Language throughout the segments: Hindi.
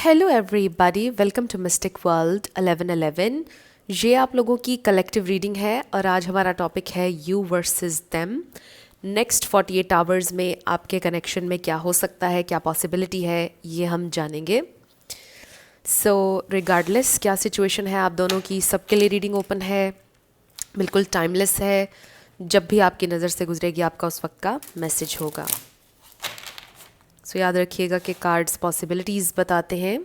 Hello everybody, welcome to mystic world 1111। ये आप लोगों की कलेक्टिव रीडिंग है और आज हमारा टॉपिक है you versus them. Next 48 hours में आपके कनेक्शन में क्या हो सकता है, क्या पॉसिबिलिटी है, ये हम जानेंगे। सो रिगार्डलेस क्या सिचुएशन है आप दोनों की, सबके लिए रीडिंग ओपन है, बिल्कुल टाइमलेस है। जब भी आपकी नज़र से गुजरेगी आपका उस वक्त का मैसेज होगा। सो याद रखिएगा कि कार्ड्स पॉसिबिलिटीज़ बताते हैं।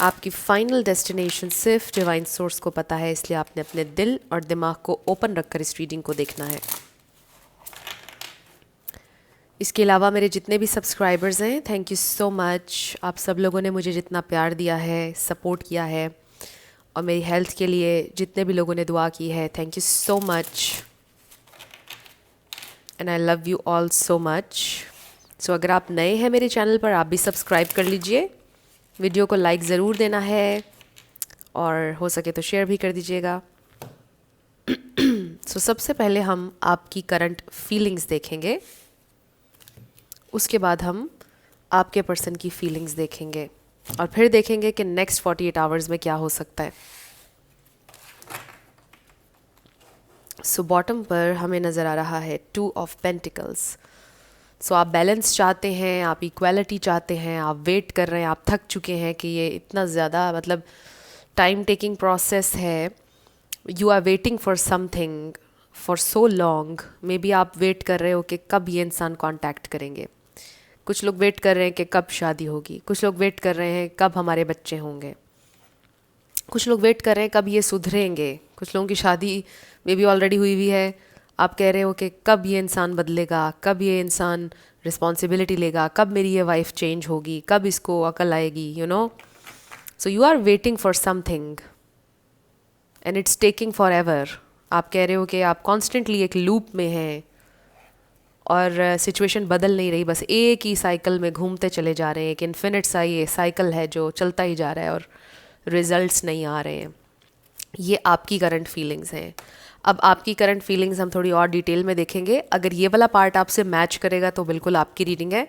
आपकी फाइनल डेस्टिनेशन सिर्फ डिवाइन सोर्स को पता है, इसलिए आपने अपने दिल और दिमाग को ओपन रखकर इस रीडिंग को देखना है। इसके अलावा मेरे जितने भी सब्सक्राइबर्स हैं, थैंक यू सो मच। आप सब लोगों ने मुझे जितना प्यार दिया है, सपोर्ट किया है, और मेरी हेल्थ के लिए जितने भी लोगों ने दुआ की है, thank you so much and I love you all so much. So अगर आप नए हैं मेरे चैनल पर, आप भी सब्सक्राइब कर लीजिए, वीडियो को लाइक ज़रूर देना है और हो सके तो शेयर भी कर दीजिएगा। सो सबसे पहले हम आपकी करंट फीलिंग्स देखेंगे, उसके बाद हम आपके पर्सन की फीलिंग्स देखेंगे और फिर देखेंगे कि नेक्स्ट 48 आवर्स में क्या हो सकता है। सो बॉटम पर हमें नज़र आ रहा है 2 ऑफ पेंटिकल्स। सो आप बैलेंस चाहते हैं, आप इक्वालिटी चाहते हैं, आप वेट कर रहे हैं, आप थक चुके हैं कि ये इतना ज़्यादा मतलब टाइम टेकिंग प्रोसेस है। You are waiting for something for so long. Maybe आप वेट कर रहे हो कि कब ये इंसान कांटेक्ट करेंगे। कुछ लोग वेट कर रहे हैं कि कब शादी होगी, कुछ लोग वेट कर रहे हैं कब हमारे बच्चे होंगे, कुछ लोग वेट कर रहे हैं कब ये सुधरेंगे, कुछ लोगों की शादी मे बी ऑलरेडी हुई हुई है। आप कह रहे हो कि कब ये इंसान बदलेगा, कब ये इंसान रिस्पॉन्सिबिलिटी लेगा, कब मेरी ये वाइफ चेंज होगी, कब इसको अकल आएगी, you know. So you are waiting for something and it's taking forever. आप कह रहे हो कि आप कॉन्स्टेंटली एक लूप में हैं और सिचुएशन बदल नहीं रही, बस एक ही साइकिल में घूमते चले जा रहे हैं। एक इन्फिनिट सा ये साइकिल है जो चलता ही जा रहा है और रिजल्ट्स नहीं आ रहे हैं। ये आपकी करंट फीलिंग्स हैं। अब आपकी करंट फीलिंग्स हम थोड़ी और डिटेल में देखेंगे। अगर ये वाला पार्ट आपसे मैच करेगा तो बिल्कुल आपकी रीडिंग है।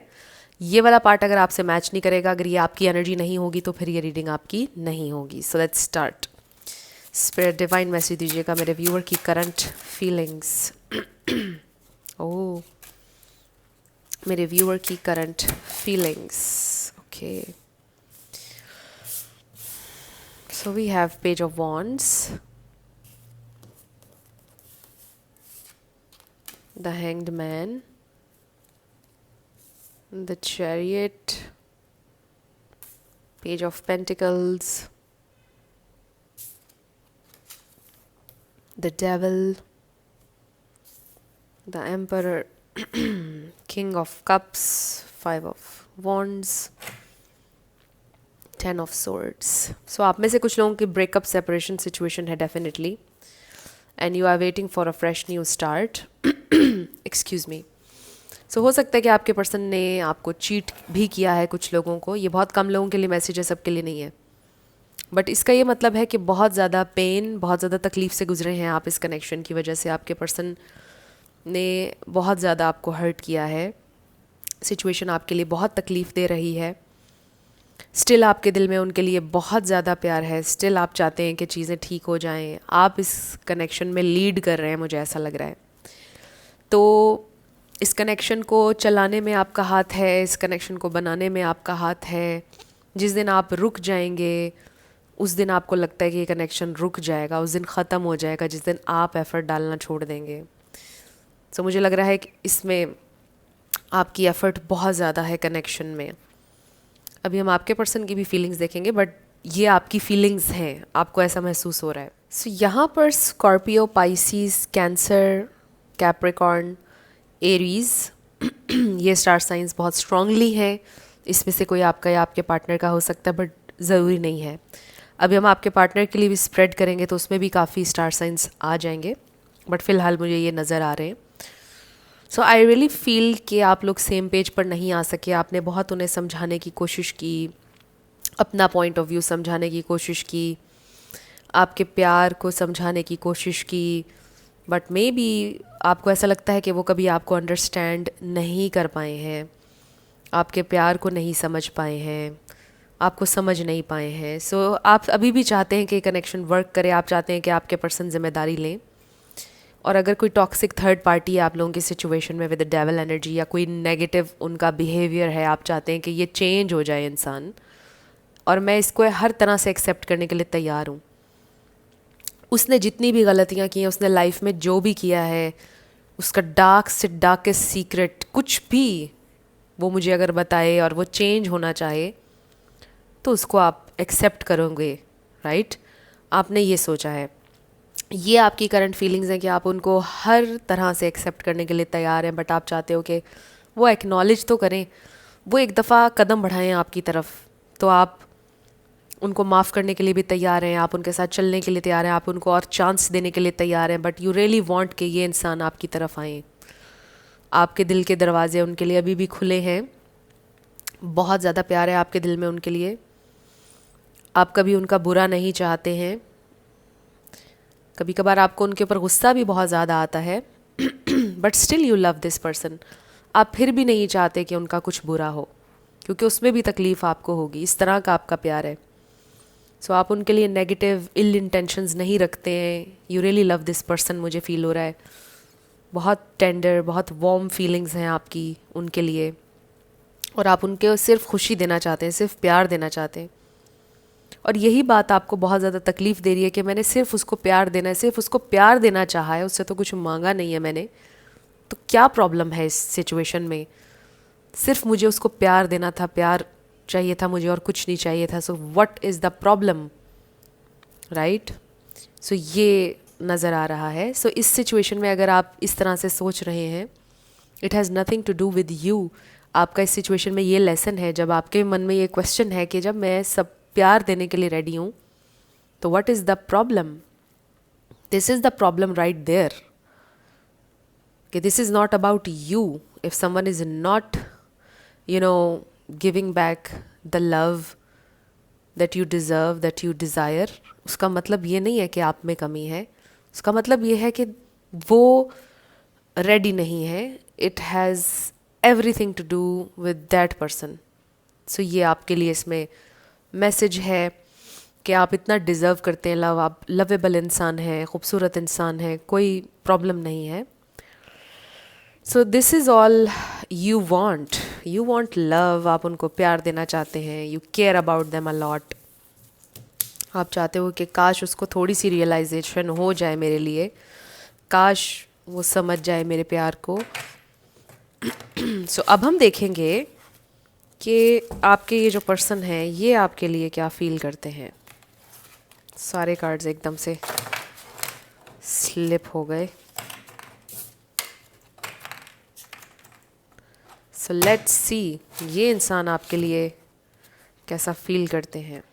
ये वाला पार्ट अगर आपसे मैच नहीं करेगा, अगर ये आपकी एनर्जी नहीं होगी, तो फिर ये रीडिंग आपकी नहीं होगी। So let's start. Spirit divine message दीजिएगा मेरे व्यूअर की करंट फीलिंग्स। ओह, मेरे व्यूअर की current feelings. Okay, so we have Page of Wands, the Hanged Man, the Chariot, Page of Pentacles, the Devil, the Emperor, King of Cups, 5 of Wands, 10 of Swords. So आप में से कुछ लोगों की ब्रेकअप सेपरेशन सिचुएशन है definitely, and you are waiting for a fresh new start. Excuse me. So हो सकता है कि आपके पर्सन ने आपको चीट भी किया है कुछ लोगों को। ये बहुत कम लोगों के लिए मैसेज है, सबके लिए नहीं है। बट इसका ये मतलब है कि बहुत ज़्यादा पेन, बहुत ज़्यादा तकलीफ से गुजरे हैं आप इस कनेक्शन की वजह से। आपके पर्सन ने बहुत ज़्यादा आपको हर्ट किया है। सिचुएशन आपके लिए बहुत तकलीफ़ दे रही है। स्टिल आपके दिल में उनके लिए बहुत ज़्यादा प्यार है। स्टिल आप चाहते हैं कि चीज़ें ठीक हो जाएं। आप इस कनेक्शन में लीड कर रहे हैं, मुझे ऐसा लग रहा है। तो इस कनेक्शन को चलाने में आपका हाथ है, इस कनेक्शन को बनाने में आपका हाथ है। जिस दिन आप रुक जाएंगे, उस दिन आपको लगता है कि ये कनेक्शन रुक जाएगा, उस दिन ख़त्म हो जाएगा जिस दिन आप एफ़र्ट डालना छोड़ देंगे। तो मुझे लग रहा है कि इसमें आपकी एफ़र्ट बहुत ज़्यादा है कनेक्शन में। अभी हम आपके पर्सन की भी फीलिंग्स देखेंगे, बट ये आपकी फीलिंग्स हैं, आपको ऐसा महसूस हो रहा है। सो यहाँ पर Scorpio, Pisces, cancer, Capricorn, Aries, ये स्टार साइंस बहुत स्ट्रांगली हैं। इसमें से कोई आपका या आपके पार्टनर का हो सकता है, बट ज़रूरी नहीं है। अभी हम आपके पार्टनर के लिए भी स्प्रेड करेंगे तो उसमें भी काफ़ी स्टार साइंस आ जाएंगे, बट फ़िलहाल मुझे ये नज़र आ रहे हैं। सो आई रियली फील कि आप लोग सेम पेज पर नहीं आ सके। आपने बहुत उन्हें समझाने की कोशिश की, अपना पॉइंट ऑफ व्यू समझाने की कोशिश की, आपके प्यार को समझाने की कोशिश की, बट मे बी आपको ऐसा लगता है कि वो कभी आपको अंडरस्टैंड नहीं कर पाए हैं, आपके प्यार को नहीं समझ पाए हैं, आपको समझ नहीं पाए हैं। सो आप अभी भी चाहते हैं कि कनेक्शन वर्क करे, आप चाहते हैं कि आपके पर्सन जिम्मेदारी लें। और अगर कोई टॉक्सिक थर्ड पार्टी है आप लोगों की सिचुएशन में विद द डेवल एनर्जी, या कोई नेगेटिव उनका बिहेवियर है, आप चाहते हैं कि ये चेंज हो जाए इंसान, और मैं इसको हर तरह से एक्सेप्ट करने के लिए तैयार हूँ। उसने जितनी भी गलतियाँ की हैं, उसने लाइफ में जो भी किया है, उसका डार्क से डार्केस्ट सीक्रेट कुछ भी वो मुझे अगर बताए और वो चेंज होना चाहे, तो उसको आप एक्सेप्ट करोगे, राइट? आपने ये सोचा है, ये आपकी करंट फीलिंग्स हैं कि आप उनको हर तरह से एक्सेप्ट करने के लिए तैयार हैं, बट आप चाहते हो कि वो एक्नॉलेज तो करें, वो एक दफ़ा कदम बढ़ाएं आपकी तरफ, तो आप उनको माफ़ करने के लिए भी तैयार हैं, आप उनके साथ चलने के लिए तैयार हैं, आप उनको और चांस देने के लिए तैयार हैं, बट यू रियली वांट कि ये इंसान आपकी तरफ आए। आपके दिल के दरवाजे उनके लिए अभी भी खुले हैं, बहुत ज़्यादा प्यार है आपके दिल में उनके लिए, आप कभी उनका बुरा नहीं चाहते हैं। कभी कभार आपको उनके ऊपर गुस्सा भी बहुत ज़्यादा आता है but still you love this person. आप फिर भी नहीं चाहते कि उनका कुछ बुरा हो, क्योंकि उसमें भी तकलीफ़ आपको होगी। इस तरह का आपका प्यार है। सो आप उनके लिए नेगेटिव इल इंटेंशंस नहीं रखते हैं। You really love this person, मुझे फ़ील हो रहा है। बहुत टेंडर, बहुत वार्म फीलिंग्स हैं आपकी उनके लिए, और आप उनके सिर्फ खुशी देना चाहते हैं, सिर्फ प्यार देना चाहते हैं। और यही बात आपको बहुत ज़्यादा तकलीफ़ दे रही है कि मैंने सिर्फ उसको प्यार देना है, सिर्फ उसको प्यार देना चाहा है, उससे तो कुछ मांगा नहीं है मैंने। तो क्या प्रॉब्लम है इस सिचुएशन में? सिर्फ मुझे उसको प्यार देना था, प्यार चाहिए था मुझे, और कुछ नहीं चाहिए था। So what is the problem, right? So ये नज़र आ रहा है। सो इस सिचुएशन में अगर आप इस तरह से सोच रहे हैं, it has nothing to do with you. आपका इस सिचुएशन में ये लेसन है, जब आपके मन में ये क्वेश्चन है कि जब मैं सब प्यार देने के लिए रेडी हूँ, तो what is the problem? This is the problem right there, कि this is not about you. If someone is not giving back the love that you deserve, that you desire, उसका मतलब ये नहीं है कि आप में कमी है। उसका मतलब ये है कि वो रेडी नहीं है। It has everything to do with that person. So ये आपके लिए इसमें मैसेज है कि आप इतना डिज़र्व करते हैं लव, आप लवेबल इंसान हैं, खूबसूरत इंसान हैं, कोई प्रॉब्लम नहीं है। So this is all you want love. आप उनको प्यार देना चाहते हैं, you care about them a lot. आप चाहते हो कि काश उसको थोड़ी सी रियलाइजेशन हो जाए मेरे लिए, काश वो समझ जाए मेरे प्यार को। सो अब हम देखेंगे कि आपके ये जो पर्सन है ये आपके लिए क्या फील करते हैं। सारे कार्ड्स एकदम से स्लिप हो गए। सो लेट्स सी ये इंसान आपके लिए कैसा फील करते हैं।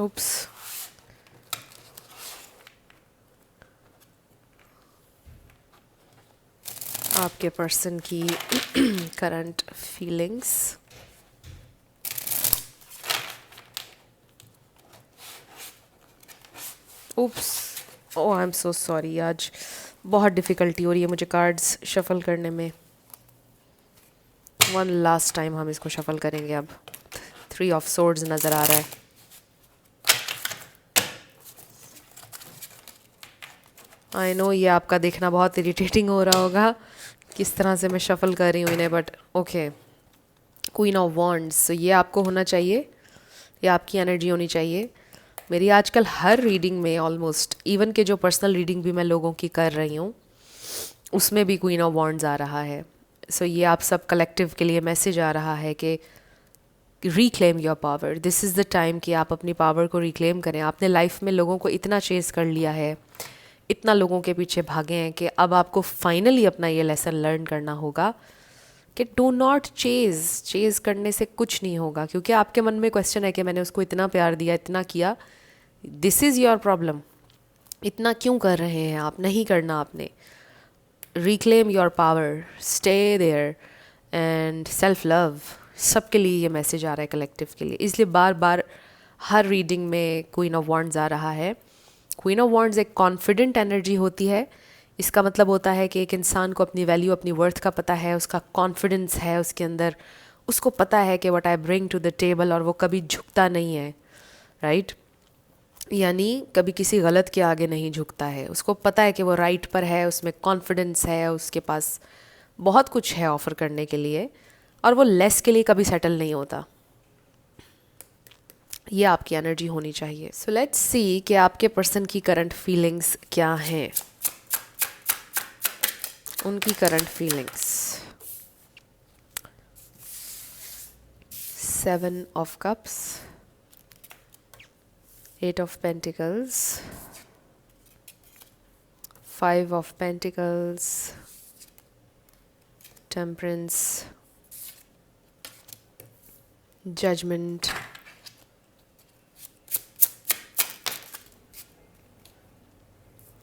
उप्स, आपके पर्सन की current feelings. Oops, oh I am so sorry, आज बहुत डिफ़िकल्टी हो रही है मुझे कार्ड्स शफल करने में। वन लास्ट टाइम हम इसको शफल करेंगे। अब 3 ऑफ सोर्ड्स नज़र आ रहा है। आई नो ये आपका देखना बहुत इरिटेटिंग हो रहा होगा किस तरह से मैं शफल कर रही हूँ इन्हें, but okay. Queen of wands, ये आपको होना चाहिए, ये आपकी एनर्जी होनी चाहिए। मेरी आजकल हर रीडिंग में ऑलमोस्ट, इवन के जो पर्सनल रीडिंग भी मैं लोगों की कर रही हूँ उसमें भी क्वीन ऑफ वॉन्ड्स आ रहा है। सो ये आप सब कलेक्टिव के लिए मैसेज आ रहा है कि reclaim your power. This is the time कि आप अपनी पावर को रिक्लेम करें। आपने लाइफ में लोगों को इतना चेस कर लिया है, इतना लोगों के पीछे भागे हैं, कि अब आपको फाइनली अपना ये लेसन लर्न करना होगा कि डू नॉट चेज़ करने से कुछ नहीं होगा। क्योंकि आपके मन में क्वेश्चन है कि मैंने उसको इतना प्यार दिया, इतना किया। This is your problem. इतना क्यों कर रहे हैं आप? नहीं करना आपने। Reclaim your power, stay there, and self love. सबके लिए ये मैसेज आ रहा है, कलेक्टिव के लिए। इसलिए बार बार हर रीडिंग में क्वीन ऑफ वॉन्ड्स आ रहा है। क्वीन ऑफ वॉन्ड्स एक कॉन्फिडेंट एनर्जी होती है, इसका मतलब होता है कि एक इंसान को अपनी वैल्यू, अपनी वर्थ का पता है, उसका कॉन्फिडेंस है उसके अंदर, उसको पता है कि what I bring to the table, और वो कभी झुकता नहीं है, राइट। यानी कभी किसी गलत के आगे नहीं झुकता है, उसको पता है कि वो राइट पर है, उसमें कॉन्फिडेंस है, उसके पास बहुत कुछ है ऑफ़र करने के लिए, और वो लेस के लिए कभी सेटल नहीं होता। ये आपकी एनर्जी होनी चाहिए। सो लेट्स सी कि आपके पर्सन की करंट फीलिंग्स क्या हैं, उनकी current feelings. 7 of cups, 8 of Pentacles, 5 of Pentacles, Temperance, Judgment,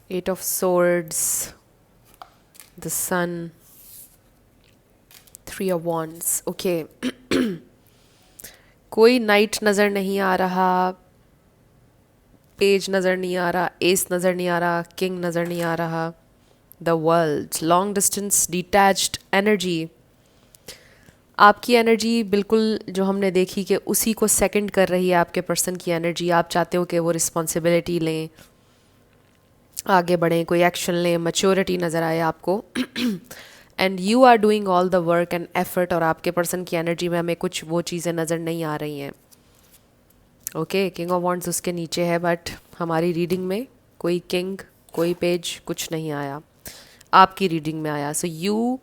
Eight of Swords, the Sun, 3 of Wands. Okay. कोई नाइट नज़र नहीं आ रहा, पेज नज़र नहीं आ रहा, एस नज़र नहीं आ रहा, किंग नज़र नहीं आ रहा, the world, long distance, detached energy. आपकी एनर्जी बिल्कुल जो हमने देखी कि उसी को सेकंड कर रही है आपके पर्सन की एनर्जी। आप चाहते हो कि वो रिस्पॉन्सिबिलिटी लें, आगे बढ़ें, कोई एक्शन लें, मैच्योरिटी नज़र आए आपको and you are doing all the work and effort, और आपके पर्सन की एनर्जी में हमें कुछ वो चीज़ें नज़र नहीं आ रही हैं। ओके, किंग ऑफ वॉन्ड्स उसके नीचे है, बट हमारी रीडिंग में कोई किंग, कोई पेज, कुछ नहीं आया, आपकी रीडिंग में आया। So you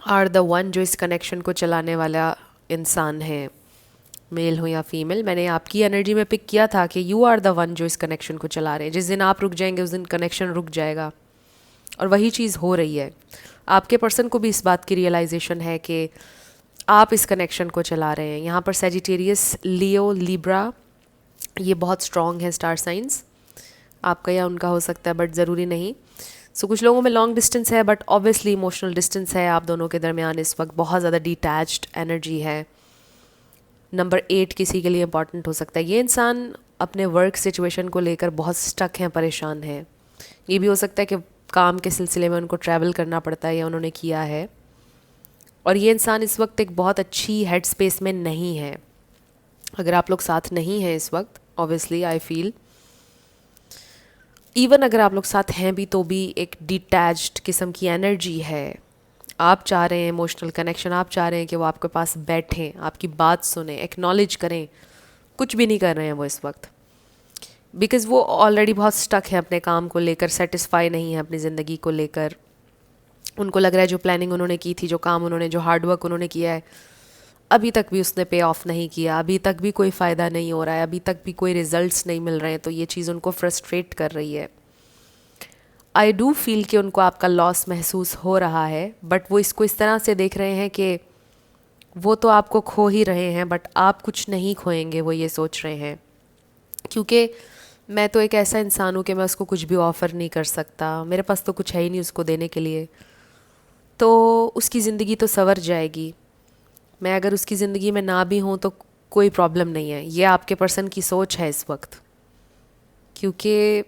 are the one जो इस कनेक्शन को चलाने वाला इंसान है, मेल हो या फीमेल। मैंने आपकी एनर्जी में पिक किया था कि यू आर द वन जो इस कनेक्शन को चला रहे हैं। जिस दिन आप रुक जाएंगे उस दिन कनेक्शन रुक जाएगा, और वही चीज़ हो रही है। आपके पर्सन को भी इस बात की रियलाइजेशन है कि आप इस कनेक्शन को चला रहे हैं। यहाँ पर सेजिटेरियस, लियो, लिब्रा, ये बहुत स्ट्रॉन्ग है स्टार साइंस, आपका या उनका हो सकता है, बट ज़रूरी नहीं। सो कुछ लोगों में लॉन्ग डिस्टेंस है, बट ऑब्वियसली इमोशनल डिस्टेंस है आप दोनों के दरमियान इस वक्त, बहुत ज़्यादा डिटैच्ड एनर्जी है। नंबर 8 किसी के लिए इंपॉर्टेंट हो सकता है। ये इंसान अपने वर्क सिचुएशन को लेकर बहुत स्टक हैं, परेशान हैं। ये भी हो सकता है कि काम के सिलसिले में उनको ट्रैवल करना पड़ता है या उन्होंने किया है, और ये इंसान इस वक्त एक बहुत अच्छी हेड स्पेस में नहीं है। अगर आप लोग साथ नहीं हैं इस वक्त, ऑब्वियसली आई फील, इवन अगर आप लोग साथ हैं भी तो भी एक डिटैच्ड किस्म की एनर्जी है। आप चाह रहे हैं इमोशनल कनेक्शन, आप चाह रहे हैं कि वो आपके पास बैठें, आपकी बात सुने, एक्नॉलेज करें, कुछ भी नहीं कर रहे हैं वो इस वक्त, बिकॉज़ वो ऑलरेडी बहुत स्टक है अपने काम को लेकर, सेटिस्फाई नहीं है अपनी ज़िंदगी को लेकर। उनको लग रहा है जो प्लानिंग उन्होंने की थी, जो काम उन्होंने, जो हार्डवर्क उन्होंने किया है, अभी तक भी उसने पे ऑफ नहीं किया, अभी तक भी कोई फ़ायदा नहीं हो रहा है, अभी तक भी कोई रिजल्ट्स नहीं मिल रहे हैं, तो ये चीज़ उनको फ्रस्ट्रेट कर रही है। आई डू फील कि उनको आपका लॉस महसूस हो रहा है, बट वो इसको इस तरह से देख रहे हैं कि वो तो आपको खो ही रहे हैं, बट आप कुछ नहीं खोएंगे, वो ये सोच रहे हैं। क्योंकि मैं तो एक ऐसा इंसान हूँ कि मैं उसको कुछ भी ऑफ़र नहीं कर सकता, मेरे पास तो कुछ है ही नहीं उसको देने के लिए, तो उसकी ज़िंदगी तो संवर जाएगी। मैं अगर उसकी ज़िंदगी में ना भी हूँ तो कोई प्रॉब्लम नहीं है। ये आपके पर्सन की सोच है इस वक्त, क्योंकि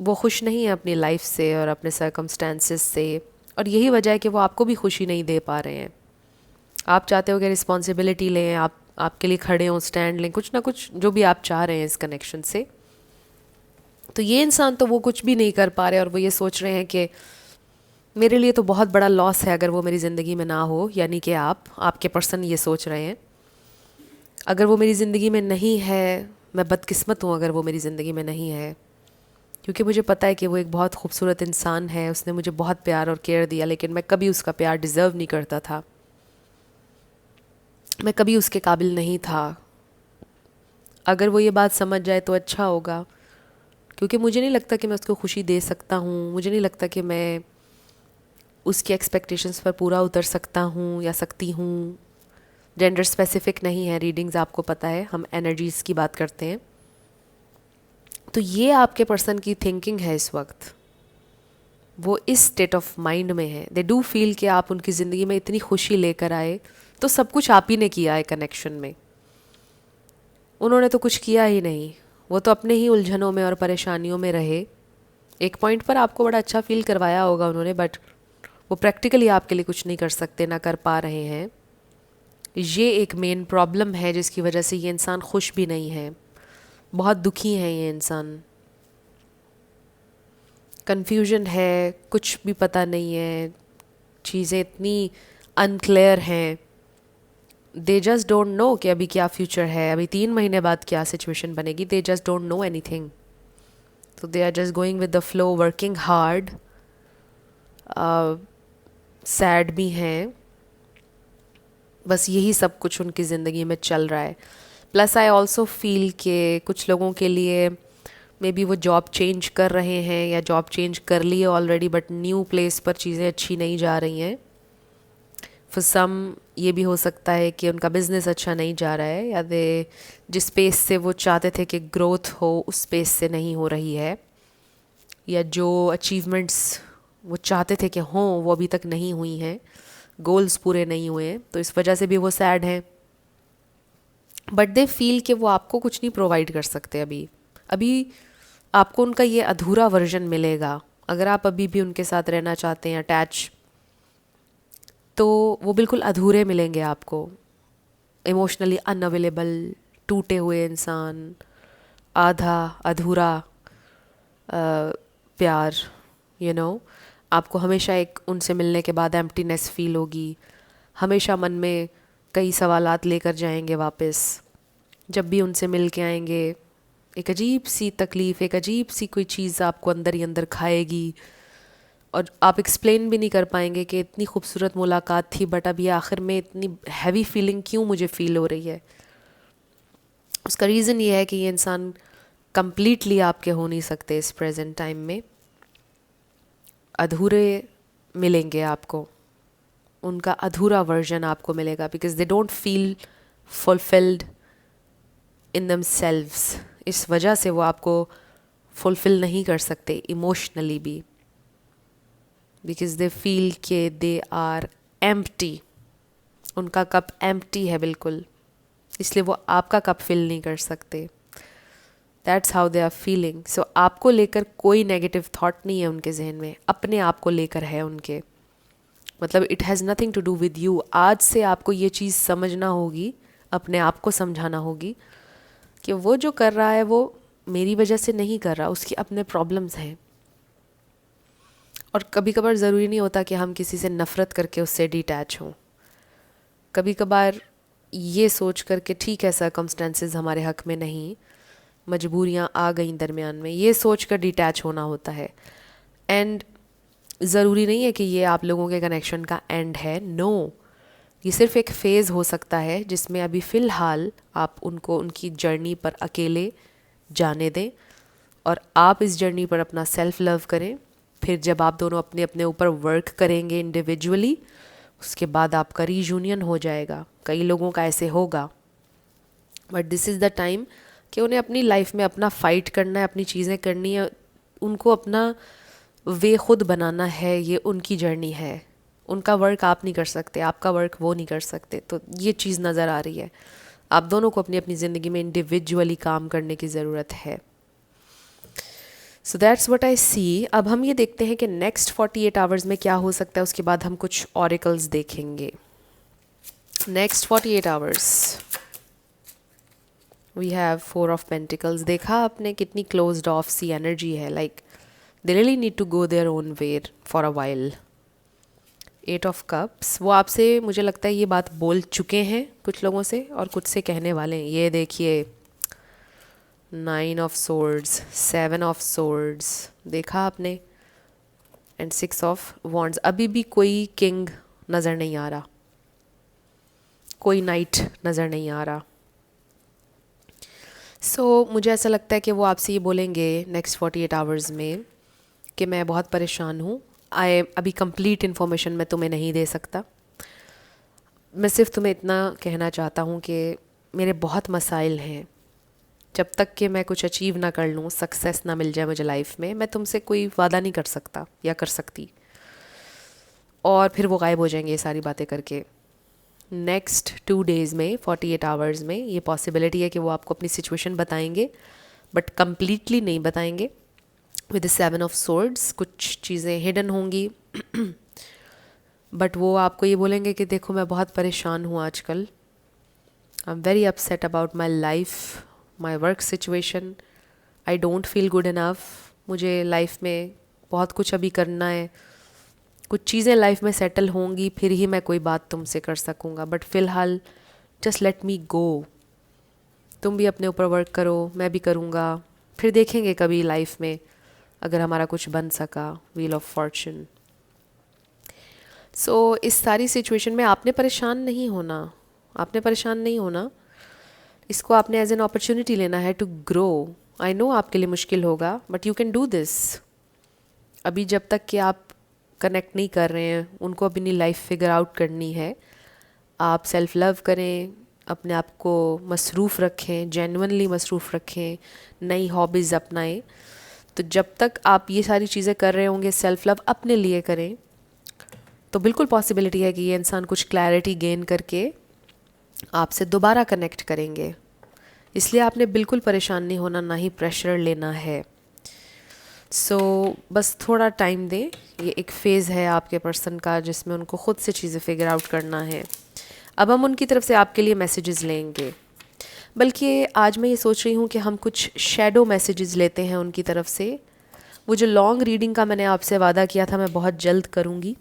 वो खुश नहीं है अपनी लाइफ से और अपने सर्कमस्टेंसेस से, और यही वजह है कि वो आपको भी खुशी नहीं दे पा रहे हैं। आप चाहते हो कि रिस्पॉन्सिबिलिटी लें, आप आपके लिए खड़े हों, स्टैंड लें, कुछ ना कुछ जो भी आप चाह रहे हैं इस कनेक्शन से। तो ये इंसान तो वो कुछ भी नहीं कर पा रहे, और वो ये सोच रहे हैं कि मेरे लिए तो बहुत बड़ा लॉस है अगर वो मेरी ज़िंदगी में ना हो। यानी कि आपके पर्सन ये सोच रहे हैं, अगर वो मेरी ज़िंदगी में नहीं है, मैं बदकिस्मत हूँ अगर वो मेरी ज़िंदगी में नहीं है, क्योंकि मुझे पता है कि वो एक बहुत खूबसूरत इंसान है, उसने मुझे बहुत प्यार और केयर दिया, लेकिन मैं कभी उसका प्यार डिज़र्व नहीं करता था, मैं कभी उसके काबिल नहीं था। अगर वो ये बात समझ जाए तो अच्छा होगा, क्योंकि मुझे नहीं लगता कि मैं उसको खुशी दे सकता हूँ, मुझे नहीं लगता कि मैं उसकी एक्सपेक्टेशंस पर पूरा उतर सकता हूँ या सकती हूँ। जेंडर स्पेसिफिक नहीं है रीडिंग्स, आपको पता है, हम एनर्जीज़ की बात करते हैं। तो ये आपके पर्सन की थिंकिंग है इस वक्त, वो इस स्टेट ऑफ माइंड में है। दे डू फील कि आप उनकी ज़िंदगी में इतनी खुशी लेकर आए, तो सब कुछ आप ही ने किया है कनेक्शन में, उन्होंने तो कुछ किया ही नहीं, वो तो अपने ही उलझनों में और परेशानियों में रहे, एक पॉइंट पर आपको बड़ा अच्छा फील करवाया होगा उन्होंने, बट वो प्रैक्टिकली आपके लिए कुछ नहीं कर सकते, ना कर पा रहे हैं। ये एक मेन प्रॉब्लम है जिसकी वजह से ये इंसान खुश भी नहीं है, बहुत दुखी है ये इंसान। कन्फ्यूजन है, कुछ भी पता नहीं है, चीज़ें इतनी अनक्लियर हैं। दे जस्ट डोंट नो कि अभी क्या फ्यूचर है, अभी 3 महीने बाद क्या सिचुएशन बनेगी। They just don't know anything, तो they are just going with the flow, working hard. Sad भी हैं, बस यही सब कुछ उनकी ज़िंदगी में चल रहा है। प्लस आई ऑल्सो फील कि कुछ लोगों के लिए मे बी वो जॉब चेंज कर रहे हैं या जॉब चेंज कर ली है ऑलरेडी, बट न्यू प्लेस पर चीज़ें अच्छी नहीं जा रही हैं। फॉर सम ये भी हो सकता है कि उनका बिज़नेस अच्छा नहीं जा रहा है, या दे जिस स्पेस से वो चाहते थे कि ग्रोथ हो उस स्पेस से नहीं हो रही है, या जो अचीवमेंट्स वो चाहते थे कि हों वो अभी तक नहीं हुई हैं, गोल्स पूरे नहीं हुए हैं, तो इस वजह से भी वो सैड हैं। बट दे फील कि वो आपको कुछ नहीं प्रोवाइड कर सकते अभी। अभी आपको उनका ये अधूरा वर्जन मिलेगा। अगर आप अभी भी उनके साथ रहना चाहते हैं अटैच, तो वो बिल्कुल अधूरे मिलेंगे आपको। इमोशनली अनअवेलेबल, टूटे हुए इंसान, आधा अधूरा प्यार, यू नो। आपको हमेशा एक उनसे मिलने के बाद एम्प्टीनेस फील होगी, हमेशा मन में कई सवालात लेकर जाएंगे वापस। जब भी उनसे मिल के आएंगे, एक अजीब सी तकलीफ़, एक अजीब सी कोई चीज़ आपको अंदर ही अंदर खाएगी, और आप एक्सप्लेन भी नहीं कर पाएंगे कि इतनी खूबसूरत मुलाकात थी, बट अब ये आखिर में इतनी हैवी फीलिंग क्यों मुझे फ़ील हो रही है। उसका रीज़न ये है कि ये इंसान कंप्लीटली आपके हो नहीं सकते इस प्रेजेंट टाइम में, अधूरे मिलेंगे आपको, उनका अधूरा वर्जन आपको मिलेगा, because they don't feel fulfilled in themselves. इस वजह से वो आपको फुलफिल नहीं कर सकते इमोशनली भी, बिकॉज दे फील के दे आर एम्प्टी। उनका कप एम्प्टी है बिल्कुल, इसलिए वो आपका कप फिल नहीं कर सकते। That's how they are feeling. So आपको लेकर कोई नेगेटिव थॉट नहीं है उनके जहन में, अपने आप को लेकर है उनके। मतलब it has nothing to do with you. आज से आपको ये चीज़ समझना होगी, अपने आप को समझाना होगी कि वो जो कर रहा है वो मेरी वजह से नहीं कर रहा, उसकी अपने प्रॉब्लम्स हैं। और कभी कभार ज़रूरी नहीं होता कि हम किसी से नफ़रत करके उससे डिटैच हों। कभी कभार ये सोच कर के ठीक है सर्कमस्टेंसेस हमारे हक में नहीं, मजबूरियाँ आ गई दरमियान में, ये सोच कर डिटैच होना होता है। एंड ज़रूरी नहीं है कि ये आप लोगों के कनेक्शन का एंड है, नो। ये सिर्फ एक फ़ेज़ हो सकता है जिसमें अभी फ़िलहाल आप उनको उनकी जर्नी पर अकेले जाने दें, और आप इस जर्नी पर अपना सेल्फ लव करें। फिर जब आप दोनों अपने अपने ऊपर वर्क करेंगे इंडिविजुअली, उसके बाद आपका रीयूनियन हो जाएगा। कई लोगों का ऐसे होगा, but this is the time कि उन्हें अपनी लाइफ में अपना फ़ाइट करना है, अपनी चीज़ें करनी है, उनको अपना वे खुद बनाना है। ये उनकी जर्नी है, उनका वर्क आप नहीं कर सकते, आपका वर्क वो नहीं कर सकते। तो ये चीज़ नज़र आ रही है, आप दोनों को अपनी अपनी ज़िंदगी में इंडिविजुअली काम करने की ज़रूरत है। सो दैट्स व्हाट आई सी। अब हम ये देखते हैं कि नेक्स्ट 48 आवर्स में क्या हो सकता है, उसके बाद हम कुछ ऑरिकल्स देखेंगे। Next 48 hours we have 4 of pentacles. देखा आपने कितनी क्लोज्ड ऑफ सी एनर्जी है, like they really need to go their own way for a while. 8 of cups, वो आपसे मुझे लगता है ये बात बोल चुके हैं कुछ लोगों से, और कुछ से कहने वाले हैं। ये देखिए 9 ऑफ सोर्ड्स, 7 ऑफ सोर्ड्स, देखा आपने, एंड 6 ऑफ वॉन्ड्स। अभी भी कोई किंग नज़र नहीं आ रहा, कोई नाइट नज़र नहीं आ रहा। मुझे ऐसा लगता है कि वो आपसे ये बोलेंगे नेक्स्ट 48 आवर्स में कि मैं बहुत परेशान हूँ। अभी कंप्लीट इन्फॉर्मेशन मैं तुम्हें नहीं दे सकता, मैं सिर्फ तुम्हें इतना कहना चाहता हूँ कि मेरे बहुत मसाइल हैं। जब तक कि मैं कुछ अचीव ना कर लूँ, सक्सेस ना मिल जाए मुझे लाइफ में, मैं तुमसे कोई वादा नहीं कर सकता या कर सकती। और फिर वो गायब हो जाएंगे ये सारी बातें करके। नेक्स्ट 2 डेज़ में, 48 आवर्स में, ये पॉसिबिलिटी है कि वो आपको अपनी सिचुएशन बताएंगे, बट कम्प्लीटली नहीं बताएंगे। With the 7 of swords. कुछ चीज़ें हिडन होंगी बट वो आपको ये बोलेंगे कि देखो मैं बहुत परेशान हूँ आजकल, I am very upset about my life, my work situation, I don't feel good enough, मुझे लाइफ में बहुत कुछ अभी करना है, कुछ चीज़ें लाइफ में सेटल होंगी फिर ही मैं कोई बात तुमसे कर सकूँगा, बट फ़िलहाल जस्ट लेट मी गो, तुम भी अपने ऊपर वर्क करो, मैं भी करूँगा, फिर देखेंगे कभी लाइफ में अगर हमारा कुछ बन सका, व्हील ऑफ फॉर्चून। सो इस सारी सिचुएशन में आपने परेशान नहीं होना, आपने परेशान नहीं होना, इसको आपने एज एन अपॉर्चुनिटी लेना है टू ग्रो। आई नो आपके लिए मुश्किल होगा but you can do this. अभी जब तक कि आप कनेक्ट नहीं कर रहे हैं, उनको अपनी लाइफ फिगर आउट करनी है, आप सेल्फ लव करें, अपने आप को मसरूफ़ रखें, जेन्युइनली मसरूफ़ रखें, नई हॉबीज़ अपनाएं। तो जब तक आप ये सारी चीज़ें कर रहे होंगे, सेल्फ लव अपने लिए करें, तो बिल्कुल पॉसिबिलिटी है कि ये इंसान कुछ क्लैरिटी गेन करके आपसे दोबारा कनेक्ट करेंगे। इसलिए आपने बिल्कुल परेशान नहीं होना, ना ही प्रेशर लेना है। बस थोड़ा टाइम दें, ये एक फ़ेज़ है आपके पर्सन का जिसमें उनको ख़ुद से चीज़ें फिगर आउट करना है। अब हम उनकी तरफ से आपके लिए मैसेजेस लेंगे, बल्कि आज मैं ये सोच रही हूँ कि हम कुछ शैडो मैसेजेस लेते हैं उनकी तरफ से। वो जो लॉन्ग रीडिंग का मैंने आपसे वादा किया था, मैं बहुत जल्द करूँगी,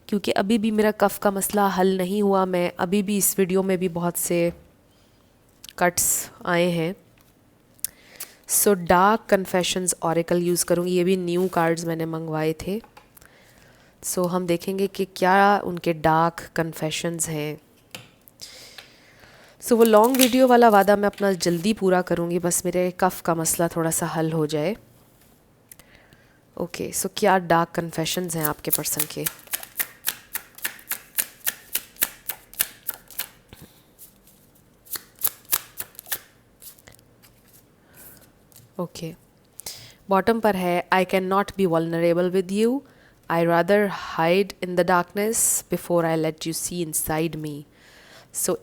क्योंकि अभी भी मेरा कफ़ का मसला हल नहीं हुआ। मैं अभी भी इस वीडियो में भी बहुत से कट्स आए हैं। So dark confessions oracle use करूँगी, ये भी न्यू कार्ड्स मैंने मंगवाए थे। हम देखेंगे कि क्या उनके डार्क कन्फेशंस हैं। वो लॉन्ग वीडियो वाला वादा मैं अपना जल्दी पूरा करूँगी, बस मेरे कफ़ का मसला थोड़ा सा हल हो जाए। ओके, सो क्या डार्क कन्फेशंस हैं आपके पर्सन के। ओके, बॉटम पर है, I can not be vulnerable with you, I rather hide in the darkness before I let you see inside me.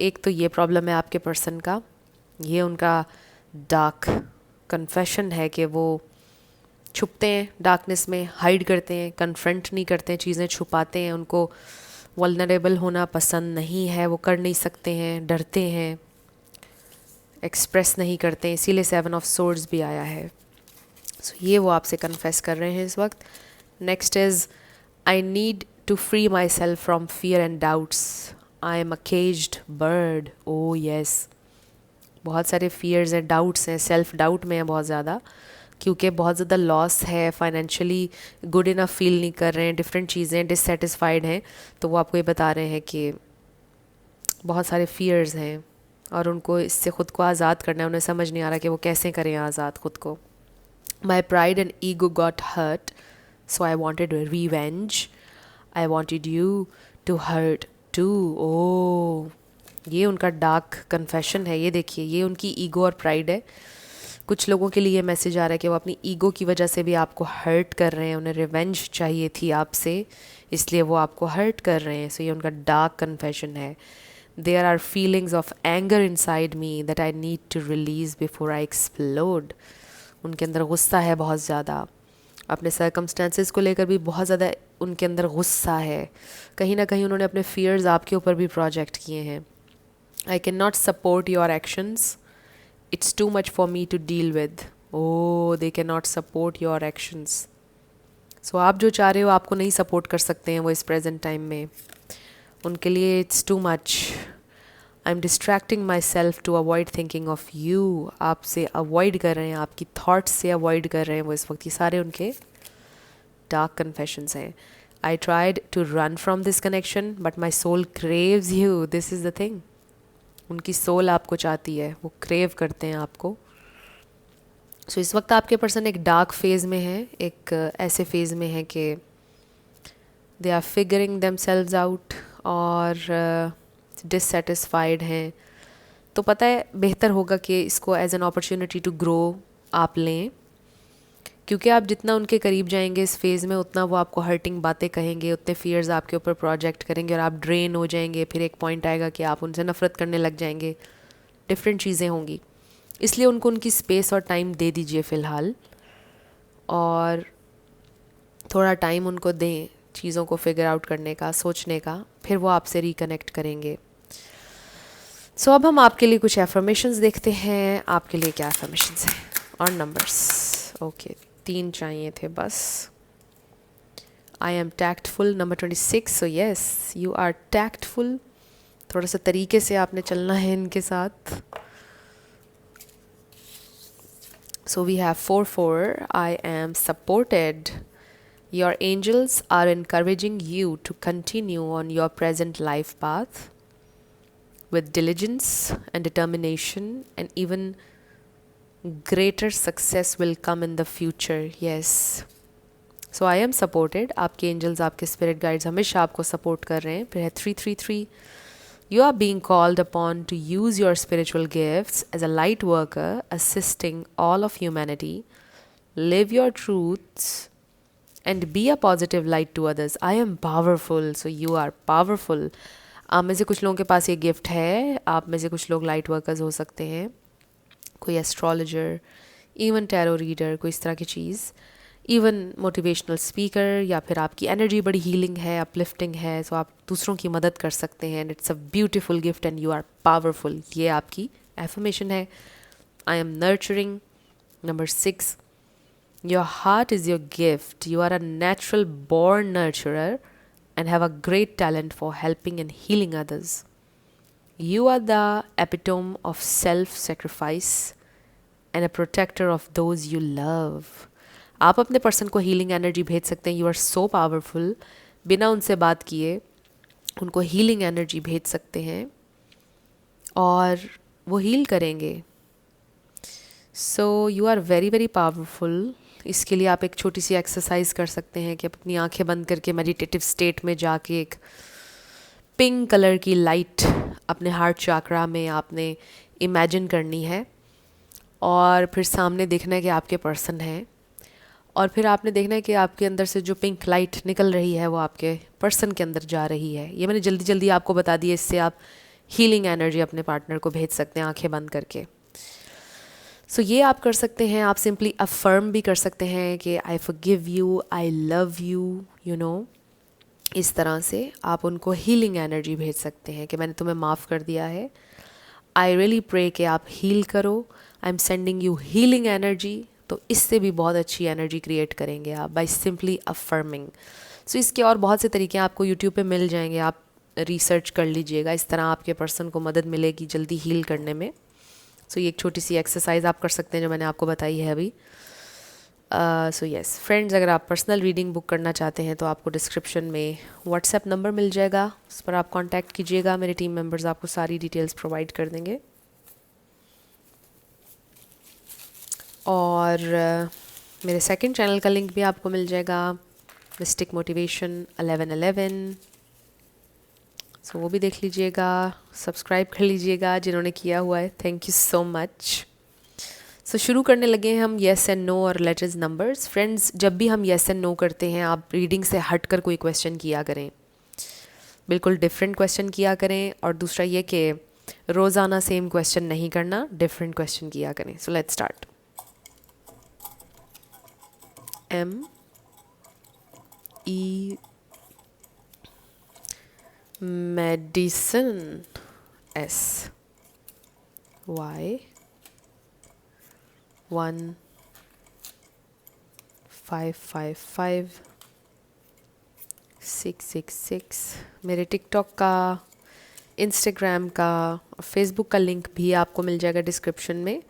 एक तो ये प्रॉब्लम है आपके पर्सन का, ये उनका डार्क कन्फेशन है कि वो छुपते हैं डार्कनेस में, हाइड करते हैं, कन्फ्रंट नहीं करते हैं, चीज़ें छुपाते हैं, उनको वल्नरेबल होना पसंद नहीं है, वो कर नहीं सकते हैं, डरते हैं, एक्सप्रेस नहीं करते, इसीलिए 7 ऑफ सोर्ड्स भी आया है। ये वो आपसे कन्फेस कर रहे हैं इस वक्त। Next is, I need to free myself from fear and doubts, I am a caged bird. Oh yes, बहुत सारे फियर्स हैं, डाउट्स हैं, सेल्फ डाउट में है बहुत ज़्यादा, क्योंकि बहुत ज़्यादा लॉस है, फाइनेंशियली गुड इनफ फील नहीं कर रहे हैं, डिफरेंट चीज़ें डिससेटिस्फाइड हैं। तो वो आपको ये बता रहे हैं कि बहुत सारे फियर्स हैं और उनको इससे ख़ुद को आज़ाद करना है। उन्हें समझ नहीं आ रहा कि वो कैसे करें आज़ाद ख़ुद को। My pride and ego got hurt, so I wanted revenge, I wanted you to hurt too. Oh, ये उनका डार्क कन्फेशन है। ये देखिए, ये उनकी ईगो और प्राइड है। कुछ लोगों के लिए ये मैसेज आ रहा है कि वो अपनी ईगो की वजह से भी आपको हर्ट कर रहे हैं, उन्हें रिवेंज चाहिए थी आपसे, इसलिए वो आपको हर्ट कर रहे हैं। ये उनका डार्क कन्फेशन है। There are feelings of anger inside me that I need to release before I explode. उनके अंदर गुस्सा है बहुत ज़्यादा, अपने सर्कमस्टेंसेस को लेकर भी बहुत ज़्यादा उनके अंदर गुस्सा है। कहीं ना कहीं उन्होंने अपने फियर्स आपके ऊपर भी प्रोजेक्ट किए हैं। I can not support your actions, it's too much for me to deal with. Oh, they can not support your actions. आप जो चाह रहे हो आपको नहीं सपोर्ट कर सकते हैं वो इस प्रेजेंट टाइम में। उनके लिए it's too much. I am distracting myself to avoid thinking of you. आपसे अवॉइड कर रहे हैं, आपकी थाट्स से अवॉइड कर रहे हैं वो इस वक्त। ये सारे उनके डार्क कन्फेशंस हैं। I tried to run from this connection but my soul craves you. This is the thing, उनकी सोल आपको चाहती है, वो क्रेव करते हैं आपको। इस वक्त आपके पर्सन एक डार्क फेज़ में है, एक ऐसे फेज़ में है कि they are figuring themselves out और डिससेटिस्फाइड हैं। तो पता है, बेहतर होगा कि इसको as an opportunity to grow आप लें, क्योंकि आप जितना उनके करीब जाएंगे इस फेज़ में, उतना वो आपको हर्टिंग बातें कहेंगे, उतने फियर्स आपके ऊपर प्रोजेक्ट करेंगे और आप ड्रेन हो जाएंगे। फिर एक पॉइंट आएगा कि आप उनसे नफ़रत करने लग जाएंगे, डिफरेंट चीज़ें होंगी। इसलिए उनको उनकी स्पेस और टाइम दे दीजिए फ़िलहाल। और थोड़ा टाइम उनको दें चीज़ों को फिगर आउट करने का, सोचने का, फिर वो आपसे रिकनेक्ट करेंगे। सो अब हम आपके लिए कुछ एफर्मेशंस देखते हैं। आपके लिए क्या एफर्मेशंस हैं और नंबर्स? ओके, 3 चाहिए थे बस। I am tactful, number 26। So yes, you are tactful. थोड़ा सा तरीके से आपने चलना है इनके साथ। So we have 4 I am supported. Your angels are encouraging you to continue on your present life path with diligence and determination, and even greater success will come in the future. Yes. So I am supported. आपके एंजल्स, आपके स्पिरिट गाइड्स हमेशा आपको सपोर्ट कर रहे हैं। फिर है 333, you are being called upon to use your spiritual gifts as a light worker assisting all of humanity. Live your truths and be a positive light to others. I am powerful, so you are powerful. आप में से कुछ लोगों के पास ये गिफ्ट है। आप में से कुछ लोग लाइट वर्कर्स हो सकते हैं, कोई एस्ट्रोलॉजर, इवन टैरो रीडर, कोई इस तरह की चीज़, इवन मोटिवेशनल स्पीकर, या फिर आपकी एनर्जी बड़ी हीलिंग है, अपलिफ्टिंग है, सो आप दूसरों की मदद कर सकते हैं। And it's a beautiful gift and you are powerful. ये आपकी एफर्मेशन है। I am nurturing, number 6, your heart is your gift. You are a natural born nurturer and have a great talent for helping and healing others. You are the epitome of self-sacrifice and a protector of those you love. आप अपने पर्सन को हीलिंग एनर्जी भेज सकते हैं। You are so powerful. बिना उनसे बात किए उनको हीलिंग एनर्जी भेज सकते हैं और वो हील करेंगे। So you are very very powerful. इसके लिए आप एक छोटी सी एक्सरसाइज कर सकते हैं कि आप अपनी आंखें बंद करके मेडिटेटिव स्टेट में जाके एक पिंक कलर की लाइट अपने हार्ट चाकरा में आपने इमेजिन करनी है, और फिर सामने देखना है कि आपके पर्सन हैं, और फिर आपने देखना है कि आपके अंदर से जो पिंक लाइट निकल रही है वो आपके पर्सन के अंदर जा रही है। ये मैंने जल्दी जल्दी आपको बता दिया। इससे आप हीलिंग एनर्जी अपने पार्टनर को भेज सकते हैं आंखें बंद करके। सो ये आप कर सकते हैं। आप सिंपली अफर्म भी कर सकते हैं कि I forgive you, I love you, you know. इस तरह से आप उनको हीलिंग एनर्जी भेज सकते हैं कि मैंने तुम्हें माफ़ कर दिया है। आई रियली प्रे कि आप हील करो। I am sending you healing energy. तो इससे भी बहुत अच्छी एनर्जी क्रिएट करेंगे आप बाय सिंपली अफर्मिंग। सो इसके और बहुत से तरीके आपको यूट्यूब पे मिल जाएंगे, आप रिसर्च कर लीजिएगा। इस तरह आपके पर्सन को मदद मिलेगी जल्दी हील करने में। सो ये एक छोटी सी एक्सरसाइज आप कर सकते हैं जो मैंने आपको बताई है अभी। सो येस फ्रेंड्स, अगर आप पर्सनल रीडिंग बुक करना चाहते हैं तो आपको डिस्क्रिप्शन में व्हाट्सएप नंबर मिल जाएगा, उस पर आप कांटेक्ट कीजिएगा। मेरे टीम मेंबर्स आपको सारी डिटेल्स प्रोवाइड कर देंगे। और मेरे सेकंड चैनल का लिंक भी आपको मिल जाएगा, मिस्टिक मोटिवेशन 1111। सो वो भी देख लीजिएगा, सब्सक्राइब कर लीजिएगा जिन्होंने किया हुआ है। Thank you so much. So शुरू करने लगे हैं हम येस एंड नो और लेटर्स नंबर्स। फ्रेंड्स, जब भी हम येस एंड नो करते हैं आप रीडिंग से हट कर कोई क्वेश्चन किया करें, बिल्कुल डिफरेंट क्वेश्चन किया करें। और दूसरा ये कि रोज़ाना सेम क्वेश्चन नहीं करना, डिफरेंट क्वेश्चन किया करें। So let's start. M E medicine, S Y 1555 666। मेरे टिकटॉक का, इंस्टाग्राम का और फेसबुक का लिंक भी आपको मिल जाएगा डिस्क्रिप्शन में,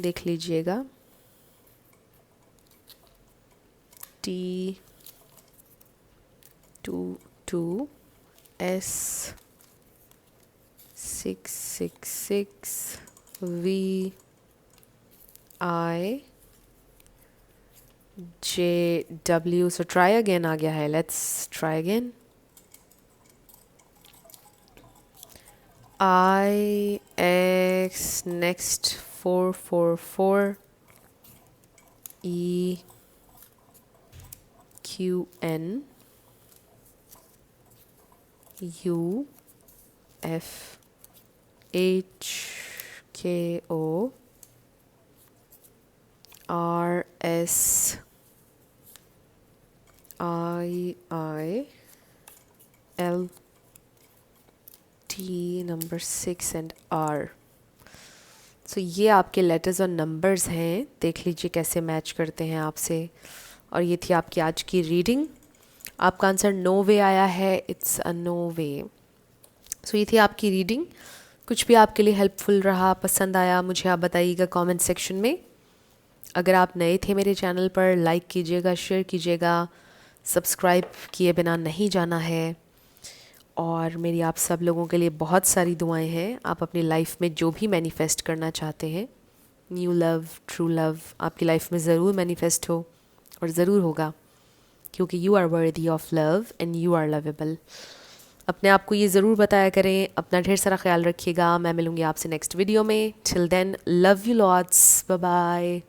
देख लीजिएगा। T2S666VIJW। सो ट्राई अगेन आ गया है, let's try again. IX next 444EQNUFHKO RSIILT number 6 and R। सो ये आपके लेटर्स और नंबर्स हैं, देख लीजिए कैसे मैच करते हैं आपसे। और ये थी आपकी आज की रीडिंग। आपका आंसर नो वे आया है, इट्स अ नो वे। सो ये थी आपकी रीडिंग। कुछ भी आपके लिए हेल्पफुल रहा, पसंद आया, मुझे आप बताइएगा कमेंट सेक्शन में। अगर आप नए थे मेरे चैनल पर, लाइक कीजिएगा, शेयर कीजिएगा, सब्सक्राइब किए बिना नहीं जाना है। और मेरी आप सब लोगों के लिए बहुत सारी दुआएं हैं। आप अपनी लाइफ में जो भी मैनिफेस्ट करना चाहते हैं, न्यू लव, ट्रू लव, आपकी लाइफ में ज़रूर मैनिफेस्ट हो और ज़रूर होगा, क्योंकि you are worthy of love and you are lovable. अपने आप को ये ज़रूर बताया करें। अपना ढेर सारा ख्याल रखिएगा। मैं मिलूँगी आपसे नेक्स्ट वीडियो में। Till then, love you lots, bye bye.